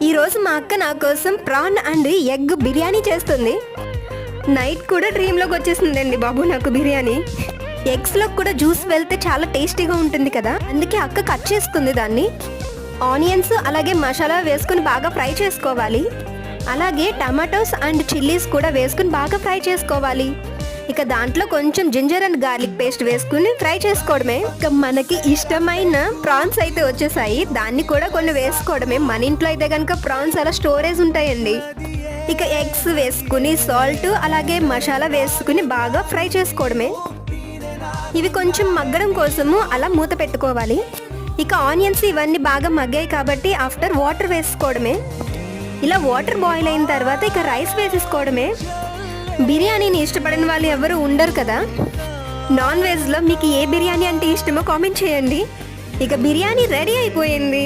ఈరోజు మా అక్క నా కోసం ప్రాన్ అండ్ ఎగ్ బిర్యానీ చేస్తుంది. నైట్ కూడా డ్రీమ్లోకి వచ్చేసిందండి బాబు నాకు బిర్యానీ. ఎగ్స్లో కూడా జ్యూస్ వెళ్తే చాలా టేస్టీగా ఉంటుంది కదా, అందుకే అక్క కట్ చేస్తుంది దాన్ని. ఆనియన్స్ అలాగే మసాలా వేసుకుని బాగా ఫ్రై చేసుకోవాలి. అలాగే టమాటోస్ అండ్ చిల్లీస్ కూడా వేసుకుని బాగా ఫ్రై చేసుకోవాలి. ఇక దాంట్లో కొంచెం జింజర్ అండ్ గార్లిక్ పేస్ట్ వేసుకుని ఫ్రై చేసుకోవడమే. ఇక మనకి ఇష్టమైన ప్రాన్స్ అయితే వచ్చేసాయి, దాన్ని కూడా కొన్ని వేసుకోవడమే. మన ఇంట్లో అయితే కనుక ప్రాన్స్ అలా స్టోరేజ్ ఉంటాయండి. ఇక ఎగ్స్ వేసుకుని సాల్ట్ అలాగే మసాలా వేసుకుని బాగా ఫ్రై చేసుకోవడమే. ఇవి కొంచెం మగ్గడం కోసము అలా మూత పెట్టుకోవాలి. ఇక ఆనియన్స్ ఇవన్నీ బాగా మగ్గాయి కాబట్టి ఆఫ్టర్ వాటర్ వేసుకోవడమే. ఇలా వాటర్ బాయిల్ అయిన తర్వాత ఇక రైస్ వేసేసుకోవడమే. బిర్యానీని ఇష్టపడని వాళ్ళు ఎవరు ఉండరు కదా. నాన్ వెజ్లో మీకు ఏ బిర్యానీ అంటే ఇష్టమో కామెంట్ చేయండి. ఇక బిర్యానీ రెడీ అయిపోయింది.